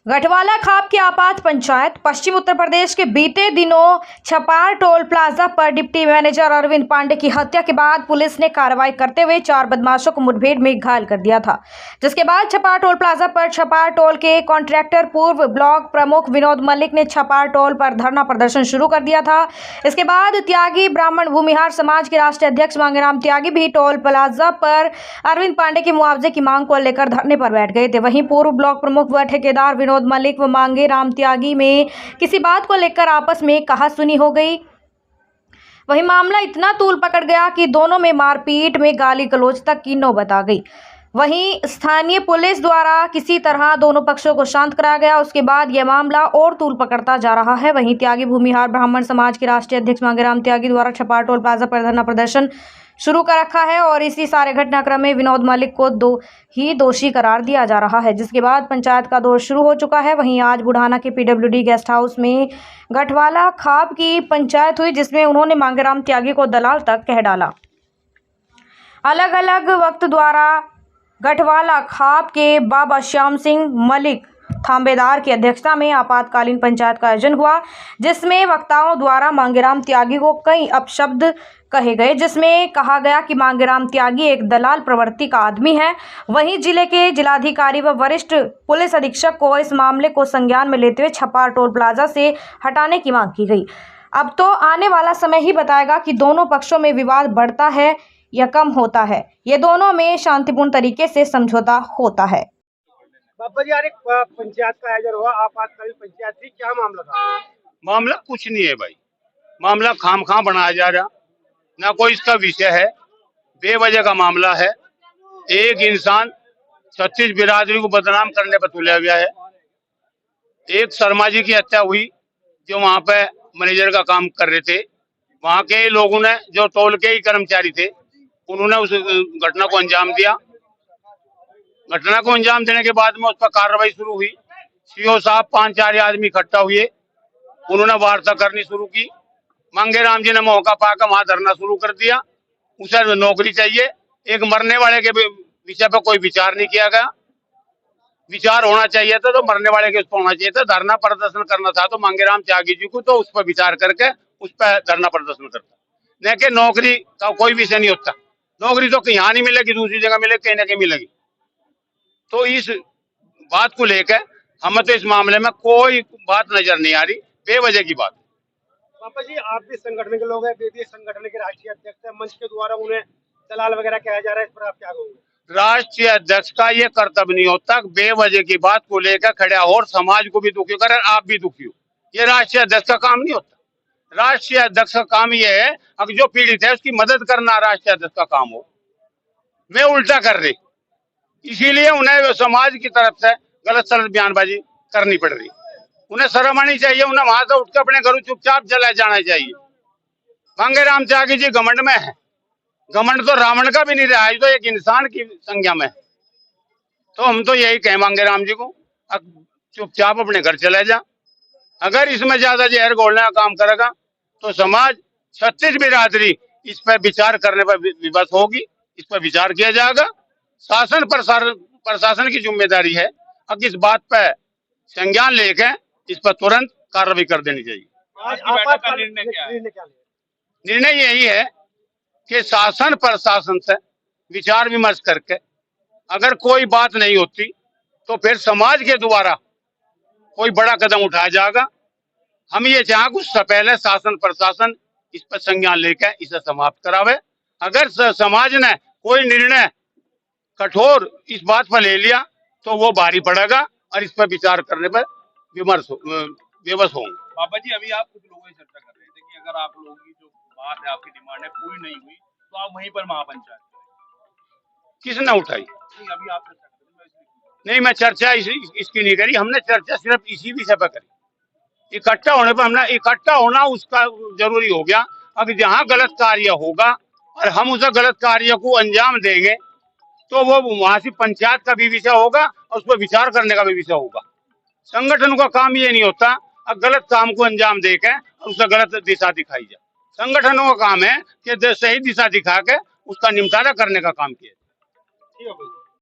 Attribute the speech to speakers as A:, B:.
A: गढ़वाला खाप की आपात पंचायत पश्चिम उत्तर प्रदेश के बीते दिनों छपार टोल प्लाजा पर डिप्टी मैनेजर अरविंद पांडे की हत्या के बाद पुलिस ने कार्रवाई करते हुए 4 बदमाशों को मुठभेड़ में घायल कर दिया था। जिसके बाद छपार टोल प्लाजा पर छपार टोल के कॉन्ट्रैक्टर पूर्व ब्लॉक प्रमुख विनोद मलिक ने छपार टोल पर धरना प्रदर्शन शुरू कर दिया था। इसके बाद त्यागी ब्राह्मण भूमिहार समाज के राष्ट्रीय अध्यक्ष मांगेराम त्यागी भी टोल प्लाजा पर अरविंद पांडे की मुआवजे की मांग को लेकर धरने पर बैठ गए थे। वहीं पूर्व ब्लॉक प्रमुख व ठेकेदार विनोद मलिक व मांगेराम त्यागी में किसी बात को लेकर आपस में कहासुनी हो गई। वहीं मामला इतना तूल पकड़ गया कि दोनों में मारपीट में गाली गलौज तक की नौबत आ गई। वहीं स्थानीय पुलिस द्वारा किसी तरह दोनों पक्षों को शांत कराया गया। उसके बाद यह मामला और तूल पकड़ता जा रहा है। वहीं त्यागी भूमिहार ब्राह्मण समाज के राष्ट्रीय अध्यक्ष मांगेराम त्यागी द्वारा छपार टोल प्लाजा पर धरना प्रदर्शन शुरू कर रखा है और इसी सारे घटनाक्रम में विनोद मलिक को दोषी करार दिया जा रहा है, जिसके बाद पंचायत का दौर शुरू हो चुका है। वहीं आज बुढ़ाना के पीडब्ल्यूडी गेस्ट हाउस में गढ़वाला खाप की पंचायत हुई, जिसमें उन्होंने मांगेराम त्यागी को दलाल तक कह डाला। अलग अलग वक्त द्वारा गढ़वाला खाप के बाबा श्याम सिंह मलिक थांबेदार की अध्यक्षता में आपातकालीन पंचायत का आयोजन हुआ, जिसमें वक्ताओं द्वारा मांगेराम त्यागी को कई अपशब्द कहे गए, जिसमें कहा गया कि मांगेराम त्यागी एक दलाल प्रवृत्ति का आदमी है। वहीं जिले के जिलाधिकारी व वरिष्ठ पुलिस अधीक्षक को इस मामले को संज्ञान में लेते हुए छपार टोल प्लाजा से हटाने की मांग की गई। अब तो आने वाला समय ही बताएगा कि दोनों पक्षों में विवाद बढ़ता है या कम होता है। ये दोनों में शांतिपूर्ण तरीके से समझौता होता है।
B: बाबा जी, यार एक पंचायत का आयोजन हुआ, आपातकालीन पंचायत थी, क्या मामला था?
C: मामला कुछ नहीं है भाई, मामला खामखा बनाया जा रहा, ना कोई इसका विषय है, बेवजह का मामला है। एक इंसान 36 बिरादरी को बदनाम करने पर तुला गया है। एक शर्मा जी की हत्या हुई जो वहां पे मैनेजर का काम कर रहे थे। वहां के लोगों ने, जो टोल के ही कर्मचारी थे, उन्होंने उस घटना को अंजाम दिया। घटना को अंजाम देने के बाद में उस पर कार्रवाई शुरू हुई। सीओ साहब 5-4 आदमी इकट्ठा हुए, उन्होंने वार्ता करनी शुरू की। मांगेराम जी ने मौका पाकर वहां धरना शुरू कर दिया। उसे नौकरी चाहिए। एक मरने वाले के विषय पर कोई विचार नहीं किया गया। विचार होना चाहिए था तो मरने वाले के उस पर होना चाहिए था। धरना प्रदर्शन करना था तो मांगेराम त्यागी जी को तो उस पर विचार करके उस पर धरना प्रदर्शन करता, न कि नौकरी का कोई विषय नहीं होता। नौकरी तो यहाँ नहीं मिलेगी, दूसरी जगह मिलेगी, कहीं ना कहीं मिलेगी। तो इस बात को लेकर हमें तो इस मामले में कोई बात नजर नहीं आ रही, बेवजह की बात।
B: पापा जी, आप भी संगठन के लोग हैं, भी संगठन के राष्ट्रीय अध्यक्ष हैं, मंच के द्वारा उन्हें दलाल वगैरह कहा जा रहा है, इस पर आप क्या कहोगे?
C: राष्ट्रीय अध्यक्ष का ये कर्तव्य नहीं होता बेवजह की बात को लेकर खड़ा और समाज को भी दुखी करे, आप भी दुखी हो। ये राष्ट्रीय अध्यक्ष का काम नहीं होता। राष्ट्रीय अध्यक्ष का काम ये है अगर जो पीड़ित है उसकी मदद करना राष्ट्रीय अध्यक्ष का काम हो। वे उल्टा कर रहे, इसीलिए उन्हें समाज की तरफ से गलत सलत बयानबाजी करनी पड़ रही। उन्हें शर्म आनी चाहिए, उन्हें वहां से उठकर अपने घरों चुपचाप चला जाना चाहिए। मांगेराम त्यागी जी घमंड में है, घमंड तो रावण का भी नहीं रहा, तो एक इंसान की संज्ञा में। तो हम तो यही कहें मांगेराम जी को, चुपचाप अपने घर चले जा। अगर इसमें ज्यादा जहर घोलने का काम करेगा तो समाज 36 बिरादरी इस पर विचार करने पर विवश होगी। इस पर विचार किया जाएगा। शासन प्रशासन की जिम्मेदारी है अब इस बात पर संज्ञान लेकर इस पर तुरंत कार्रवाई कर देनी चाहिए।
B: आज आपातकालीन निर्णय क्या लिया?
C: निर्णय यही है कि शासन प्रशासन से विचार विमर्श करके अगर कोई बात नहीं होती तो फिर समाज के द्वारा कोई बड़ा कदम उठाया जाएगा। हम ये चाहें कि उससे पहले शासन प्रशासन इस पर संज्ञान लेकर इसे समाप्त करावे। अगर समाज ने कोई निर्णय कठोर इस बात पर ले लिया तो वो भारी पड़ेगा और इस पर विचार करने पर विवश होंगे।
D: बाबा जी, अभी आप कुछ लोगों से चर्चा कर रहे थे कि अगर आप लोगों की जो बात है, आपकी डिमांड है, पूरी नहीं हुई तो आप वहीं पर महापंचायत करें।
C: किसने उठाई?
D: अभी आप चर्चा कर रहे हैं।
C: नहीं, मैं चर्चा इसकी नहीं करी। हमने चर्चा सिर्फ इसी विषय पर करी। इकट्ठा होने पर हमने इकट्ठा होना उसका जरूरी हो गया। अब जहाँ गलत कार्य होगा और हम उस गलत कार्य को अंजाम देंगे तो वो वहां से पंचायत का भी विषय होगा और उस पर विचार करने का भी विषय होगा। संगठन का काम ये नहीं होता अब गलत काम को अंजाम देकर उसका गलत दिशा दिखाई जाए। संगठनों का काम है कि सही दिशा दिखा के उसका निपटारा करने का काम किया।